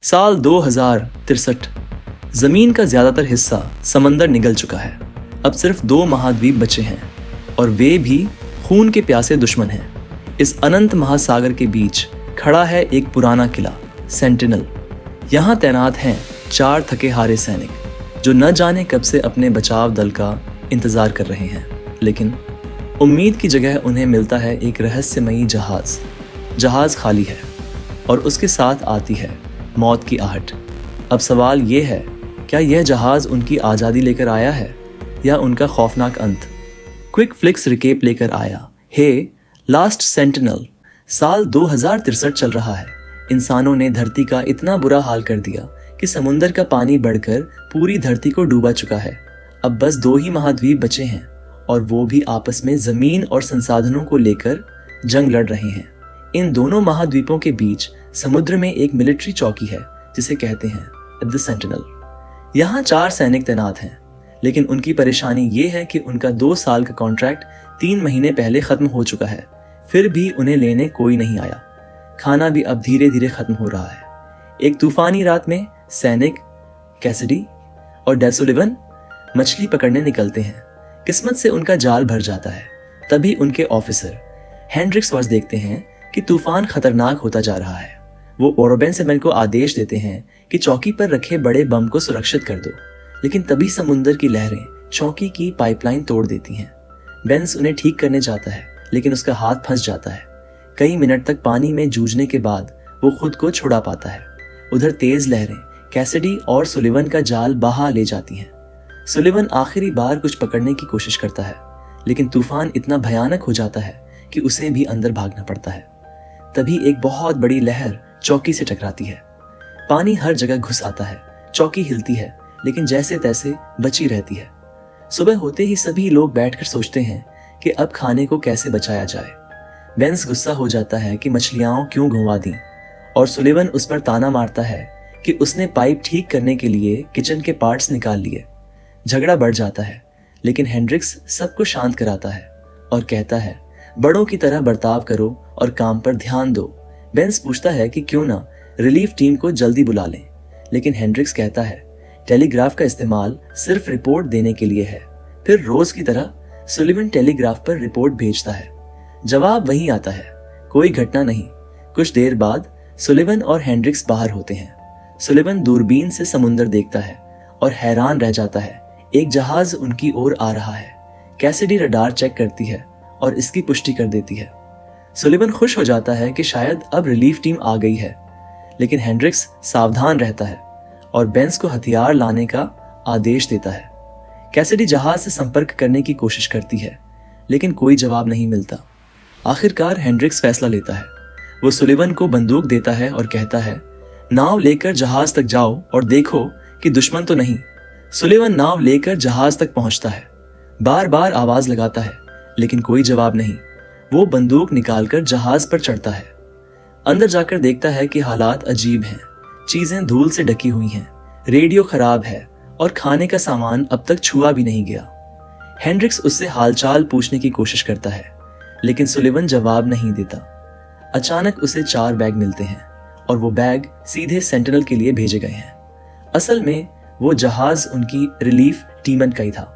साल 2063। जमीन का ज्यादातर हिस्सा समंदर निगल चुका है। अब सिर्फ 2 महाद्वीप बचे हैं और वे भी खून के प्यासे दुश्मन हैं। इस अनंत महासागर के बीच खड़ा है एक पुराना किला, सेंटिनल। यहाँ तैनात हैं 4 थके हारे सैनिक जो न जाने कब से अपने बचाव दल का इंतजार कर रहे हैं। लेकिन उम्मीद की जगह उन्हें मिलता है एक रहस्यमयी जहाज खाली है और उसके साथ आती है मौत की आहट। अब सवाल ये है, क्या यह जहाज उनकी आज़ादी लेकर आया है या उनका खौफनाक अंत? क्विक फ्लिक्स रिकेप लेकर आया। हे लास्ट सेंटिनल। साल 2063 चल रहा है। इंसानों ने धरती का इतना बुरा हाल कर दिया कि समुंदर का पानी बढ़कर पूरी धरती को डूबा चुका है। अब बस 2 ही महाद्वीप बचे हैं और वो भी आपस में जमीन और संसाधनों को लेकर जंग लड़ रहे हैं। इन दोनों महाद्वीपों के बीच समुद्र में एक मिलिट्री चौकी है जिसे कहते हैं द सेंटिनल। यहाँ 4 सैनिक तैनात हैं, लेकिन उनकी परेशानी ये है कि उनका 2 साल का कॉन्ट्रैक्ट 3 महीने पहले खत्म हो चुका है। फिर भी उन्हें लेने कोई नहीं आया। खाना भी अब धीरे धीरे खत्म हो रहा है। एक तूफानी रात में सैनिक कैसिडी और डेसोलिवन मछली पकड़ने निकलते हैं। किस्मत से उनका जाल भर जाता है। तभी उनके ऑफिसर हेंड्रिक्स देखते हैं कि तूफान खतरनाक होता जा रहा है। वो ओरोबेन को आदेश देते हैं कि चौकी पर रखे बड़े बम को सुरक्षित कर दो, लेकिन तभी समुद्र की लहरें चौकी की पाइपलाइन तोड़ देती हैं। बेंस उन्हें ठीक करने जाता है, लेकिन उसका हाथ फंस जाता है। कई मिनट तक पानी में जूझने के बाद वो खुद को छुड़ा पाता है। उधर तेज लहरें कैसिडी और सुलिवन का जाल बहा ले जाती हैं। सुलिवन आखिरी बार कुछ पकड़ने की कोशिश करता है, लेकिन तूफान इतना भयानक हो जाता है कि उसे भी अंदर भागना पड़ता है। तभी एक बहुत बड़ी लहर चौकी से टकराती है। पानी हर जगह घुस आता है। चौकी हिलती है, लेकिन जैसे तैसे बची रहती है। सुबह होते ही सभी लोग बैठकर सोचते हैं कि अब खाने को कैसे बचाया जाए। बेंस गुस्सा हो जाता है कि मछलियां क्यों घुमा दी, और सुलिवन उस पर ताना मारता है कि उसने पाइप ठीक करने के लिए किचन के पार्ट्स निकाल लिए। झगड़ा बढ़ जाता है, लेकिन हेंड्रिक्स सबको शांत कराता है और कहता है, बड़ों की तरह बर्ताव करो और काम पर ध्यान दो। बेंस पूछता है कि क्यों ना रिलीफ टीम को जल्दी बुला लें, लेकिन हेंड्रिक्स कहता है टेलीग्राफ का इस्तेमाल सिर्फ रिपोर्ट देने के लिए है। फिर रोज की तरह सुलिवन टेलीग्राफ पर रिपोर्ट भेजता है। जवाब वही आता है, कोई घटना नहीं। कुछ देर बाद सुलिवन और हेंड्रिक्स बाहर होते हैं। सुलिवन दूरबीन से समुंदर देखता है और हैरान रह जाता है। एक जहाज उनकी ओर आ रहा है। कैसिडी रडार चेक करती है और इसकी पुष्टि कर देती है। सुलिवन खुश हो जाता है कि शायद अब रिलीफ टीम आ गई है, लेकिन हेंड्रिक्स सावधान रहता है और बेंस को हथियार लाने का आदेश देता है। कैसिडी जहाज से संपर्क करने की कोशिश करती है, लेकिन कोई जवाब नहीं मिलता। आखिरकार हेंड्रिक्स फैसला लेता है। वो सुलिवन को बंदूक देता है और कहता है, नाव लेकर जहाज तक जाओ और देखो कि दुश्मन तो नहीं। सुलिवन नाव लेकर जहाज तक पहुंचता है। बार बार आवाज लगाता है, लेकिन कोई जवाब नहीं। वो बंदूक निकालकर जहाज पर चढ़ता है। अंदर जाकर देखता है कि हालात अजीब हैं। चीजें धूल से ढकी हुई हैं, रेडियो खराब है और खाने का सामान अब तक छुआ भी नहीं गया। हेंड्रिक्स उससे हालचाल पूछने की कोशिश करता है, लेकिन सुलिवन जवाब नहीं देता। अचानक उसे 4 बैग मिलते हैं और वो बैग सीधे सेंटिनल के लिए भेजे गए हैं। असल में वो जहाज उनकी रिलीफ टीम का ही था,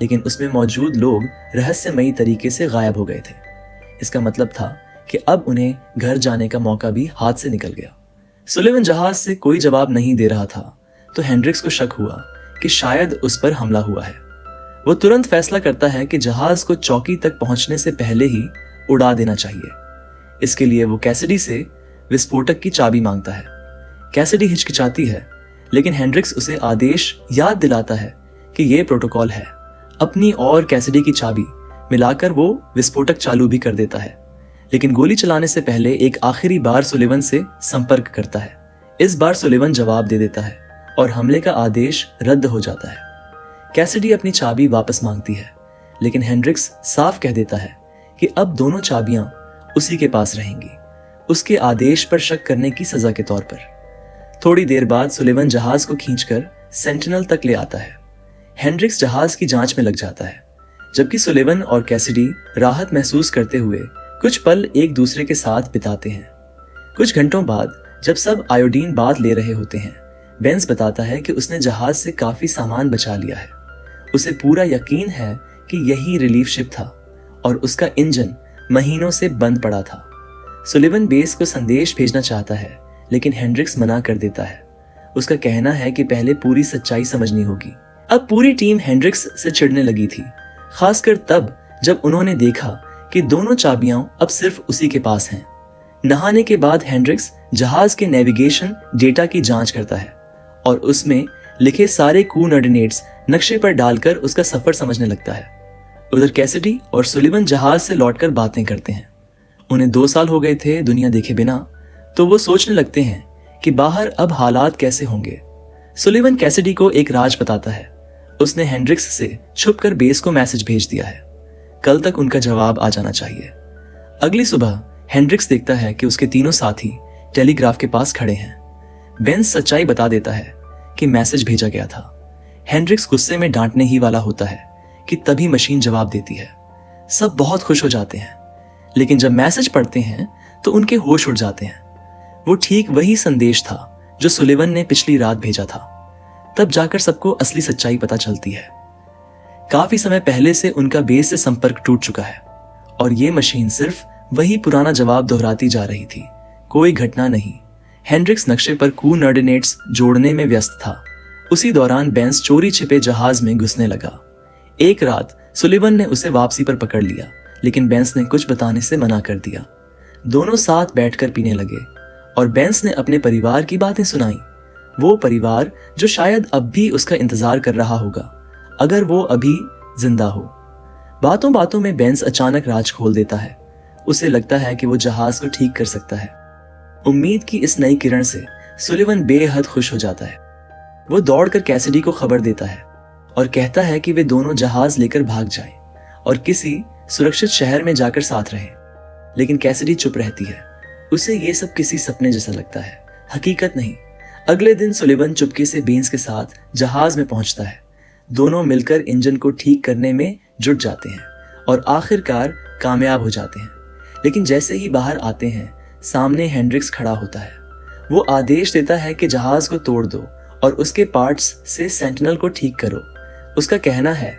लेकिन उसमें मौजूद लोग रहस्यमयी तरीके से गायब हो गए थे। इसका मतलब था कि अब उन्हें घर जाने का मौका भी हाथ से निकल गया। सुलिवन जहाज से कोई जवाब नहीं दे रहा था, तो हेंड्रिक्स को शक हुआ कि शायद उस पर हमला हुआ है। वो तुरंत फैसला करता है कि जहाज को चौकी तक पहुंचने से पहले ही उड़ा देना चाहिए। इसके लिए वो कैसिडी से विस्फोटक की चाबी मांगता है। कैसिडी हिचकिचाती है, लेकिन हेंड्रिक्स उसे आदेश याद दिलाता है कि यह प्रोटोकॉल है। अपनी और कैसिडी की चाबी मिलाकर वो विस्फोटक चालू भी कर देता है, लेकिन गोली चलाने से पहले एक आखिरी बार सुलिवन से संपर्क करता है। इस बार सुलिवन जवाब दे देता है और हमले का आदेश रद्द हो जाता है। कैसिडी अपनी चाबी वापस मांगती है, लेकिन हेंड्रिक्स साफ कह देता है कि अब दोनों चाबियां उसी के पास रहेंगी, उसके आदेश पर शक करने की सजा के तौर पर। थोड़ी देर बाद सुलिवन जहाज को खींचकर सेंटिनल तक ले आता है। हेंड्रिक्स जहाज की जांच में लग जाता है, जबकि सुलिवन और कैसिडी राहत महसूस करते हुए कुछ पल एक दूसरे के साथ बिताते हैं। कुछ घंटों बाद जब सब आयोडीन बात ले रहे होते हैं, बेंस बताता है कि उसने जहाज से काफी सामान बचा लिया है। उसे पूरा यकीन है कि यही रिलीफ शिप था और उसका इंजन महीनों से बंद पड़ा था। सुलिवन बेस को संदेश भेजना चाहता है, लेकिन हेंड्रिक्स मना कर देता है। उसका कहना है कि पहले पूरी सच्चाई समझनी होगी। अब पूरी टीम हेंड्रिक्स से चिढ़ने लगी थी, खासकर तब जब उन्होंने देखा कि दोनों चाबियां अब सिर्फ उसी के पास हैं। नहाने के बाद हेंड्रिक्स जहाज के नेविगेशन डेटा की जांच करता है और उसमें लिखे सारे कोऑर्डिनेट्स नक्शे पर डालकर उसका सफर समझने लगता है। उधर कैसिडी और सुलिवन जहाज से लौटकर बातें करते हैं। उन्हें 2 साल हो गए थे दुनिया देखे बिना, तो वो सोचने लगते हैं कि बाहर अब हालात कैसे होंगे। सुलिवन कैसिडी को एक राज बताता है। उसने हेंड्रिक्स से छुपकर बेस को मैसेज भेज दिया है। कल तक उनका जवाब आ जाना चाहिए। अगली सुबह हेंड्रिक्स देखता है कि उसके तीनों साथी टेलीग्राफ के पास खड़े हैं। बेंस सच्चाई बता देता है कि मैसेज भेजा गया था। हेंड्रिक्स गुस्से में डांटने ही वाला होता है कि तभी मशीन जवाब देती है। सब बहुत खुश हो जाते हैं, लेकिन जब मैसेज पढ़ते हैं तो उनके होश उड़ जाते हैं। वो ठीक वही संदेश था जो सुलिवन ने पिछली रात भेजा था। तब जाकर सबको असली सच्चाई पता चलती है। काफी समय पहले से उनका बेस से संपर्क टूट चुका है और ये मशीन सिर्फ वही पुराना जवाब दोहराती जा रही थी। कोई घटना नहीं। हेंड्रिक्स नक्शे पर कोऑर्डिनेट्स जोड़ने में व्यस्त था। उसी दौरान बेंस चोरी छिपे जहाज में घुसने लगा। एक रात सुलिवन ने उसे वापसी पर पकड़ लिया, लेकिन बेंस ने कुछ बताने से मना कर दिया। दोनों साथ बैठकर पीने लगे और बेंस ने अपने परिवार की बातें सुनाई। वो परिवार जो शायद अब भी उसका इंतजार कर रहा होगा, अगर वो अभी जिंदा हो। बातों बातों में बेंस अचानक राज खोल देता है। उसे लगता है कि वो जहाज को ठीक कर सकता है। उम्मीद की इस नई किरण से सुलिवन बेहद खुश हो जाता है। वो दौड़कर कैसिडी को खबर देता है और कहता है कि वे दोनों जहाज लेकर भाग जाएं और किसी सुरक्षित शहर में जाकर साथ रहें। लेकिन कैसिडी चुप रहती है। उसे ये सब किसी सपने जैसा लगता है, हकीकत नहीं। अगले दिन सुलिवन चुपके से बेंस के साथ जहाज में पहुंचता है। दोनों मिलकर इंजन को ठीक करने में जुट जाते हैं और आखिरकार कामयाब हो जाते हैं। लेकिन जैसे ही बाहर आते हैं, सामने हेंड्रिक्स खड़ा होता है। वो आदेश देता है कि जहाज को तोड़ दो और उसके पार्ट्स से सेंटिनल को ठीक करो। उसका कहना है,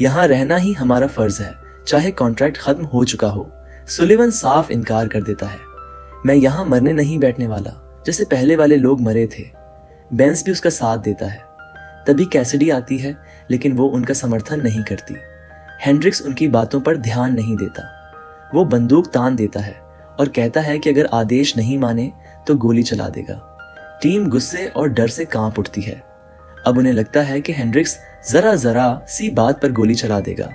यहाँ रहना ही हमारा फर्ज है, चाहे कॉन्ट्रैक्ट खत्म हो चुका हो। सुलिवन साफ इनकार कर देता है। मैं यहाँ मरने नहीं बैठने वाला, जैसे पहले वाले लोग मरे थे। बेंस भी उसका साथ देता है। तभी कैसिडी आती है, लेकिन वो उनका समर्थन नहीं करती। हेंड्रिक्स उनकी बातों पर ध्यान नहीं देता। वो बंदूक तान देता है और कहता है कि अगर आदेश नहीं माने तो गोली चला देगा। टीम गुस्से और डर से कांप उठती है। अब उन्हें लगता है कि हेंड्रिक्स जरा सी बात पर गोली चला देगा।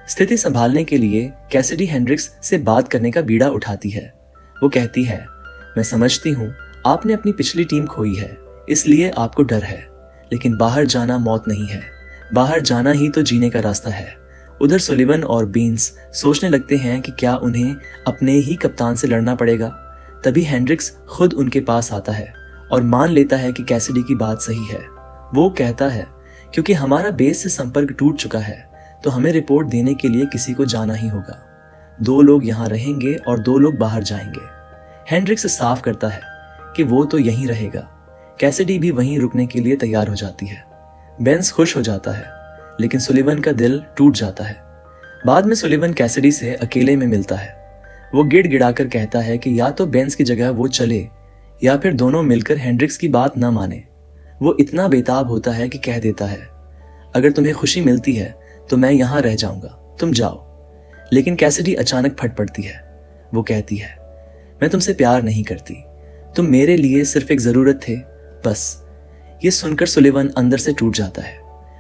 स्थिति संभालने के लिए कैसिडी हेंड्रिक्स से बात करने का बीड़ा उठाती है। वो कहती है, मैं समझती हूँ आपने अपनी पिछली टीम खोई है, इसलिए आपको डर है, लेकिन बाहर जाना मौत नहीं है। बाहर जाना ही तो जीने का रास्ता है। उधर सुलिवन और बेंस सोचने लगते हैं कि क्या उन्हें अपने ही कप्तान से लड़ना पड़ेगा। तभी हेंड्रिक्स खुद उनके पास आता है और मान लेता है कि कैसिडी की बात सही है। वो कहता है, क्योंकि हमारा बेस से संपर्क टूट चुका है तो हमें रिपोर्ट देने के लिए किसी को जाना ही होगा। 2 लोग यहाँ रहेंगे और 2 लोग बाहर जाएंगे। हेंड्रिक्स साफ करता है कि वो तो यहीं रहेगा। कैसिडी भी वहीं रुकने के लिए तैयार हो जाती है। बेंस खुश हो जाता है, लेकिन सुलिवन का दिल टूट जाता है। बाद में सुलिवन कैसिडी से अकेले में मिलता है। वो गिड़गिड़ाकर कहता है कि या तो बेंस की जगह वो चले या फिर दोनों मिलकर हेंड्रिक्स की बात न माने। वो इतना बेताब होता है कि कह देता है, अगर तुम्हें खुशी मिलती है तो मैं यहाँ रह जाऊंगा, तुम जाओ। लेकिन कैसिडी अचानक फट पड़ती है। वो कहती है, मैं तुमसे प्यार नहीं करती, तुम मेरे लिए सिर्फ एक जरूरत थे, बस। ये सुनकर सुलिवन अंदर से टूट जाता है।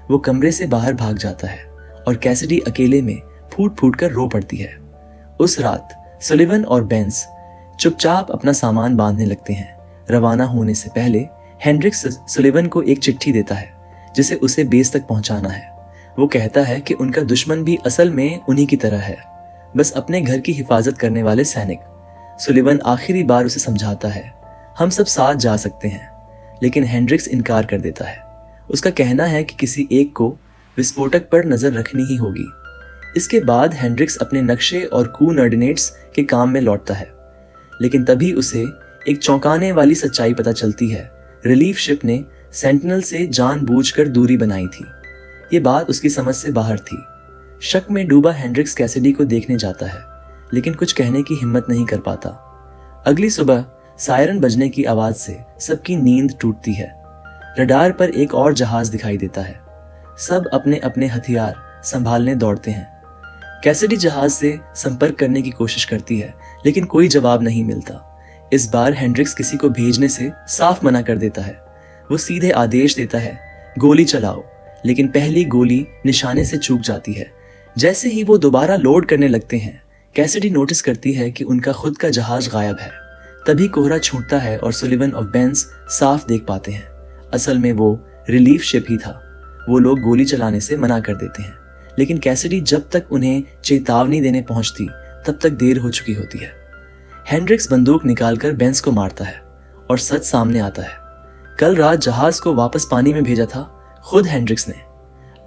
वो कमरे से बाहर भाग जाता है और कैसिडी अकेले में फूट फूट कर रो पड़ती है। उस रात सुलिवन और बेंस चुपचाप अपना सामान बांधने लगते हैं। रवाना होने से पहले हेंड्रिक्स सुलिवन को एक चिट्ठी देता है जिसे उसे बेस तक पहुंचाना है। वो कहता है कि उनका दुश्मन भी असल में उन्हीं की तरह है, बस अपने घर की हिफाजत करने वाले सैनिक। सुलिवन आखिरी बार उसे समझाता है, हम सब साथ जा सकते हैं, लेकिन हेंड्रिक्स इनकार कर देता है। उसका कहना है कि किसी एक को विस्फोटक पर नजर रखनी ही होगी। इसके बाद हेंड्रिक्स अपने नक्शे और कोऑर्डिनेट्स के काम में लौटता है, लेकिन तभी उसे एक चौंकाने वाली सच्चाई पता चलती है। रिलीफ शिप ने सेंटिनल से जानबूझकर दूरी बनाई थी। ये बात उसकी समझ से बाहर थी। शक में डूबा हेंड्रिक्स कैसिडी को देखने जाता है, लेकिन कुछ कहने की हिम्मत नहीं कर पाता। अगली सुबह सायरन बजने की आवाज से सबकी नींद टूटती है। रडार पर एक और जहाज दिखाई देता है। सब अपने अपने हथियार संभालने दौड़ते हैं। कैसिडी जहाज से संपर्क करने की कोशिश करती है, लेकिन कोई जवाब नहीं मिलता। इस बार हेंड्रिक्स किसी को भेजने से साफ मना कर देता है। वो सीधे आदेश देता है, गोली चलाओ, लेकिन पहली गोली निशाने से चूक जाती है। जैसे ही वो दोबारा लोड करने लगते हैं, कैसिडी नोटिस करती है कि उनका खुद का जहाज गायब है। तभी कोहरा छूटता है और सुलिवन और बेंस साफ देख पाते हैं। असल में वो रिलीफ शिप ही था। वो लोग गोली चलाने से मना कर देते हैं, लेकिन कैसिडी जब तक उन्हें चेतावनी देने पहुंचती तब तक देर हो चुकी होती है। हेंड्रिक्स बंदूक निकालकर बेंस को मारता है और सच सामने आता है। कल रात जहाज को वापस पानी में भेजा था खुद हेंड्रिक्स ने।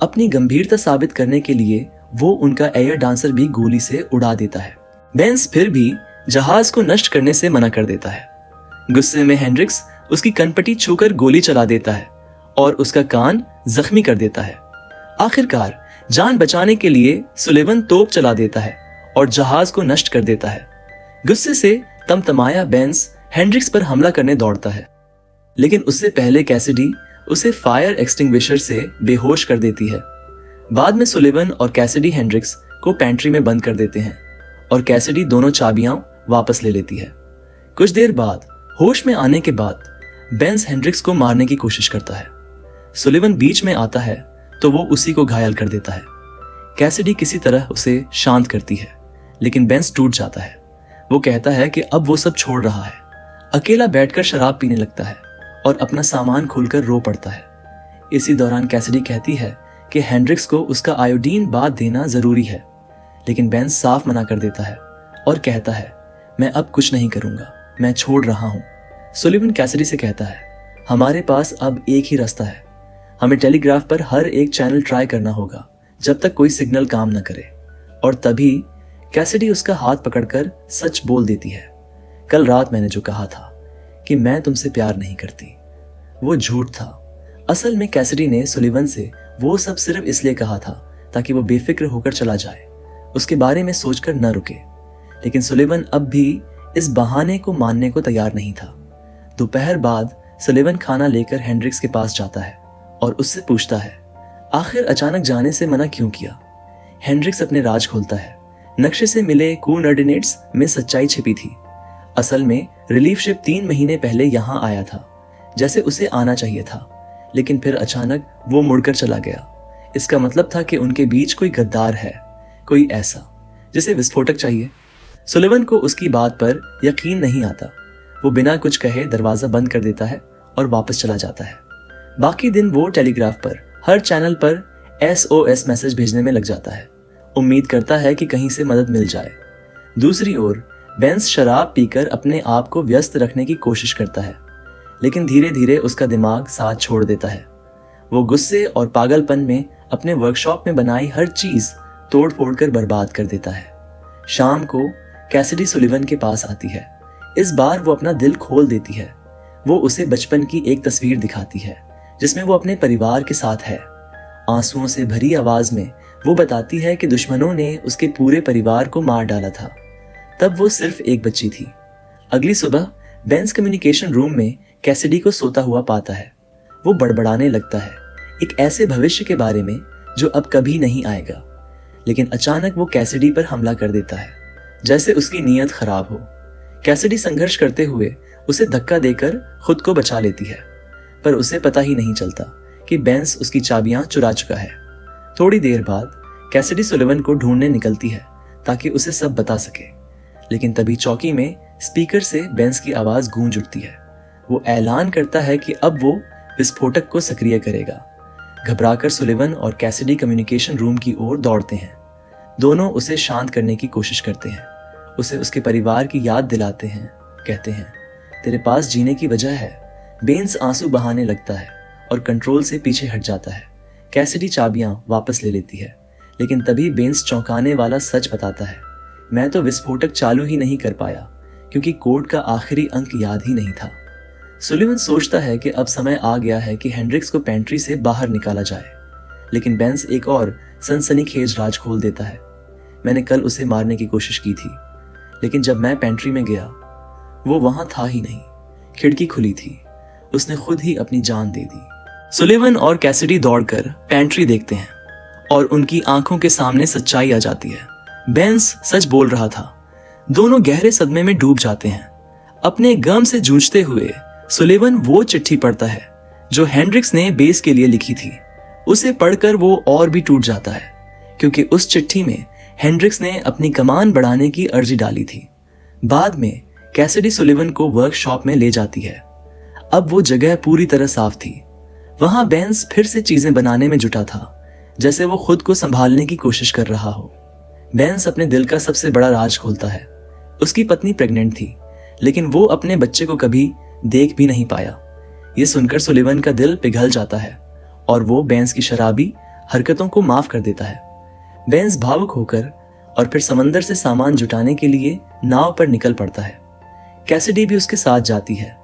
अपनी गंभीरता साबित करने के लिए वो उनका एयर डांसर भी गोली से उड़ा देता है। बेंस फिर भी जहाज को नष्ट करने से मना कर देता है। गुस्से में हेंड्रिक्स उसकी कनपटी छूकर गोली चला देता है और उसका कान जख्मी कर देता है। आखिरकार जान बचाने के लिए सुलिवन तोप चला देता है और जहाज को नष्ट कर देता है। गुस्से से तमतमाया बेंस हेंड्रिक्स पर हमला करने दौड़ता है, लेकिन उससे पहले कैसिडी उसे फायर एक्सटिंग्विशर से बेहोश कर देती है। बाद में सुलिवन और कैसिडी हेंड्रिक्स को पेंट्री में बंद कर देते हैं और कैसिडी दोनों चाबियां वापस ले लेती है। कुछ देर बाद होश में आने के बाद बेंस हेंड्रिक्स को मारने की कोशिश करता है। सुलिवन बीच में आता है तो वो उसी को घायल कर देता है। कैसिडी किसी तरह उसे शांत करती है, लेकिन बेंस टूट जाता है। वो कहता है कि अब वो सब छोड़ रहा है। अकेला बैठकर शराब पीने लगता है और अपना सामान खोलकर रो पड़ता है। इसी दौरान कैसिडी कहती है कि हेंड्रिक्स को उसका आयोडीन बात देना जरूरी है, लेकिन बेंस साफ मना कर देता है और कहता है, मैं अब कुछ नहीं करूंगा, मैं छोड़ रहा हूं। सुलिवन कैसिडी से कहता है, हमारे पास अब एक ही रास्ता है। हमें टेलीग्राफ पर हर एक चैनल ट्राई करना होगा जब तक कोई सिग्नल काम न करे। और तभी कैसिडी उसका हाथ पकड़कर सच बोल देती है, कल रात मैंने जो कहा था कि मैं तुमसे प्यार नहीं करती, वो झूठ था। असल में कैसिडी ने सुलिवन से वो सब सिर्फ इसलिए कहा था ताकि वो बेफिक्र होकर चला जाए, उसके बारे में सोचकर न रुके। लेकिन सुलिवन अब भी इस बहाने को मानने को तैयार नहीं था। दोपहर बाद सुलिवन खाना लेकर हेंड्रिक्स के पास जाता है और उससे पूछता है, आखिर अचानक जाने से मना क्यों किया। हेंड्रिक्स अपने राज खोलता है। नक्शे से मिले कोऑर्डिनेट्स में सच्चाई छिपी थी। असल में रिलीफ शिप 3 महीने पहले यहां आया था, जैसे उसे आना चाहिए था, लेकिन फिर अचानक वो मुड़कर चला गया। इसका मतलब था कि उनके बीच कोई गद्दार है, कोई ऐसा जिसे विस्फोटक चाहिए। सुलिवन को उसकी बात पर यकीन नहीं आता। वो बिना कुछ कहे दरवाजा बंद कर देता है और वापस चला जाता है। बाकी दिन वो टेलीग्राफ पर हर चैनल पर SOS मैसेज भेजने में लग जाता है। उम्मीद करता है कि कहीं से मदद मिल जाए। दूसरी ओर बेंस शराब पीकर अपने आप को व्यस्त रखने की कोशिश करता है, लेकिन धीरे धीरे उसका दिमाग साथ छोड़ देता है। वो गुस्से और पागलपन में अपने वर्कशॉप में बनाई हर चीज तोड़ फोड़ कर बर्बाद कर देता है। शाम को कैसिडी सुलिवन के पास आती है। इस बार वो अपना दिल खोल देती है। वो उसे बचपन की एक तस्वीर दिखाती है जिसमें वो अपने परिवार के साथ है। आंसुओं से भरी आवाज में वो बताती है कि दुश्मनों ने उसके पूरे परिवार को मार डाला था। तब वो सिर्फ एक बच्ची थी। अगली सुबह बेंस कम्युनिकेशन रूम में कैसिडी को सोता हुआ पाता है। वो बड़बड़ाने लगता है एक ऐसे भविष्य के बारे में जो अब कभी नहीं आएगा, लेकिन अचानक वो कैसिडी पर हमला कर देता है, जैसे उसकी नीयत खराब हो। कैसिडी संघर्ष करते हुए उसे धक्का देकर खुद को बचा लेती है, पर उसे पता ही नहीं चलता कि बेंस उसकी चाबियां चुरा चुका है। थोड़ी देर बाद कैसिडी सुलिवन को ढूंढने निकलती है ताकि उसे सब बता सके, लेकिन तभी चौकी में स्पीकर से बेंस की आवाज गूंज उठती है। वो ऐलान करता है कि अब वो विस्फोटक को सक्रिय करेगा। घबराकर सुलिवन और कैसिडी कम्युनिकेशन रूम की ओर दौड़ते हैं। दोनों उसे शांत करने की कोशिश करते हैं, उसे उसके परिवार की याद दिलाते हैं, कहते हैं तेरे पास जीने की वजह है। बेंस आंसू बहाने लगता है और कंट्रोल से पीछे हट जाता है। कैसिडी चाबियां वापस ले लेती है, लेकिन तभी बेंस चौंकाने वाला सच बताता है, मैं तो विस्फोटक चालू ही नहीं कर पाया क्योंकि कोड का आखिरी अंक याद ही नहीं था। सुलिवन सोचता है कि अब समय आ गया है कि हेंड्रिक्स को पेंट्री से बाहर निकाला जाए, लेकिन बेंस एक और सनसनीखेज राज खोल देता है। मैंने कल उसे मारने की कोशिश की थी, लेकिन जब मैं पेंट्री में गया वो वहां था ही नहीं। खिड़की खुली थी, उसने खुद ही अपनी जान दे दी। सुलिवन और कैसिडी दौड़कर पेंट्री देखते हैं और उनकी आंखों के सामने सच्चाई आ जाती है। बेंस सच बोल रहा था। दोनों गहरे सदमे में डूब जाते हैं। अपने गम से जूझते हुए सुलिवन वो चिट्ठी पढ़ता है जो हेंड्रिक्स ने बेस के लिए लिखी थी। उसे पढ़कर वो और भी टूट जाता है, क्योंकि उस चिट्ठी में हेंड्रिक्स ने अपनी कमान बढ़ाने की अर्जी डाली थी। बाद में कैसिडी सुलिवन को वर्कशॉप में ले जाती है। अब वो जगह पूरी तरह साफ थी। वहां बेंस फिर से चीजें बनाने में जुटा था, जैसे वो खुद को संभालने की कोशिश कर रहा हो। बेंस अपने दिल का सबसे बड़ा राज खोलता है। उसकी पत्नी प्रेग्नेंट थी, लेकिन वो अपने बच्चे को कभी देख भी नहीं पाया। ये सुनकर सुलिवन का दिल पिघल जाता है और वो बेंस की शराबी हरकतों को माफ कर देता है। बेंस भावुक होकर और फिर समंदर से सामान जुटाने के लिए नाव पर निकल पड़ता है। कैसिडी भी उसके साथ जाती है।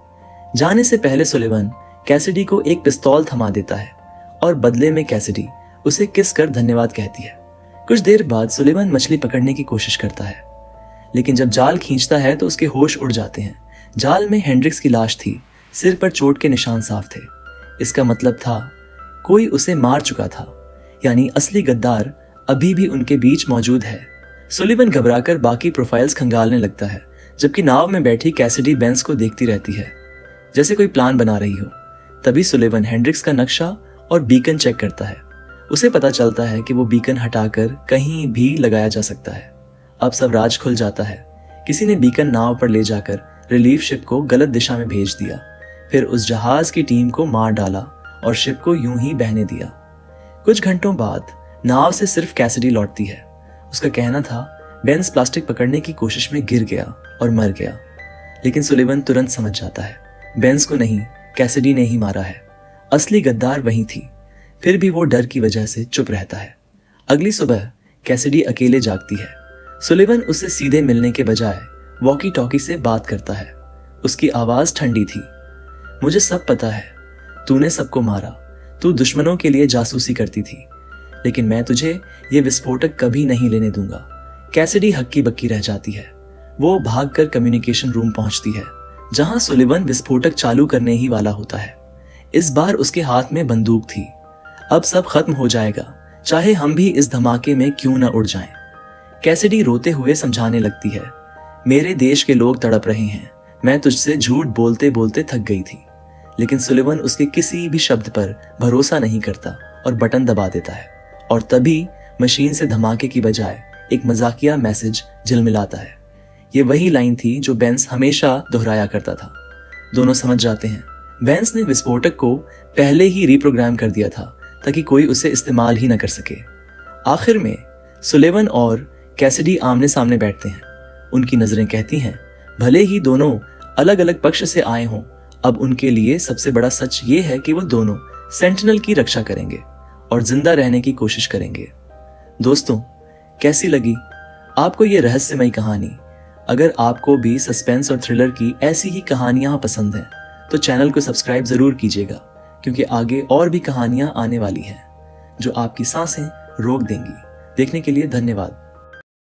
जाने से पहले सुलिवन कैसिडी को एक पिस्तौल थमा देता है और बदले में कैसिडी उसे किस कर धन्यवाद कहती है। कुछ देर बाद सुलिवन मछली पकड़ने की कोशिश करता है, लेकिन जब जाल खींचता है तो उसके होश उड़ जाते हैं। जाल में हेंड्रिक्स की लाश थी, सिर पर चोट के निशान साफ थे। इसका मतलब था कोई उसे मार चुका था, यानी असली गद्दार अभी भी उनके बीच मौजूद है। सुलिवन घबराकर बाकी प्रोफाइल्स खंगालने लगता है, जबकि नाव में बैठी कैसिडी बेंस को देखती रहती है जैसे कोई प्लान बना रही हो। तभी सुलिवन हेंड्रिक्स का नक्शा और बीकन चेक करता है। उसे पता चलता है कि वो बीकन हटाकर कहीं भी लगाया जा सकता है। अब सब राज खुल जाता है। किसी ने बीकन नाव पर ले जाकर रिलीफ शिप को गलत दिशा में भेज दिया, फिर उस जहाज की टीम को मार डाला और शिप को यूं ही बहने दिया। कुछ घंटों बाद नाव से सिर्फ कैसिडी लौटती है। उसका कहना था बेंस प्लास्टिक पकड़ने की कोशिश में गिर गया और मर गया, लेकिन सुलिवन तुरंत समझ जाता है बेंस को नहीं, कैसिडी ने ही मारा है। असली गद्दार वही थी। फिर भी वो डर की वजह से चुप रहता है। अगली सुबह कैसिडी अकेले जागती है। सुलिवन उससे सीधे मिलने के बजाय वॉकी टॉकी से बात करता है। उसकी आवाज ठंडी थी। मुझे सब पता है, तूने सबको मारा, तू दुश्मनों के लिए जासूसी करती थी, लेकिन मैं तुझे ये विस्फोटक कभी नहीं लेने दूंगा। कैसिडी हक्की बक्की रह जाती है। वो भागकर कम्युनिकेशन रूम पहुंचती है, जहां सुलिवन विस्फोटक चालू करने ही वाला होता है। इस बार उसके हाथ में बंदूक थी। अब सब खत्म हो जाएगा, चाहे हम भी इस धमाके में क्यों न उड़ जाएं। कैसिडी रोते हुए समझाने लगती है, मेरे देश के लोग तड़प रहे हैं, मैं तुझसे झूठ बोलते बोलते थक गई थी। लेकिन सुलिवन उसके किसी भी शब्द पर भरोसा नहीं करता और बटन दबा देता है, और तभी मशीन से धमाके की बजाय एक मजाकिया मैसेज झिलमिलाता है। ये वही लाइन थी जो बेंस हमेशा दोहराया करता था। दोनों समझ जाते हैं बेंस ने विस्फोटक को पहले ही रिप्रोग्राम कर दिया था ताकि कोई उसे इस्तेमाल ही न कर सके। आखिर में सुलिवन और कैसिडी आमने सामने बैठते हैं। उनकी नजरें कहती हैं, भले ही दोनों अलग अलग पक्ष से आए हों, अब उनके लिए सबसे बड़ा सच ये है कि वो दोनों सेंटिनल की रक्षा करेंगे और जिंदा रहने की कोशिश करेंगे। दोस्तों, कैसी लगी आपको ये रहस्यमयी कहानी? अगर आपको भी सस्पेंस और थ्रिलर की ऐसी ही कहानियां पसंद हैं, तो चैनल को सब्सक्राइब जरूर कीजिएगा, क्योंकि आगे और भी कहानियां आने वाली हैं जो आपकी सांसें रोक देंगी। देखने के लिए धन्यवाद।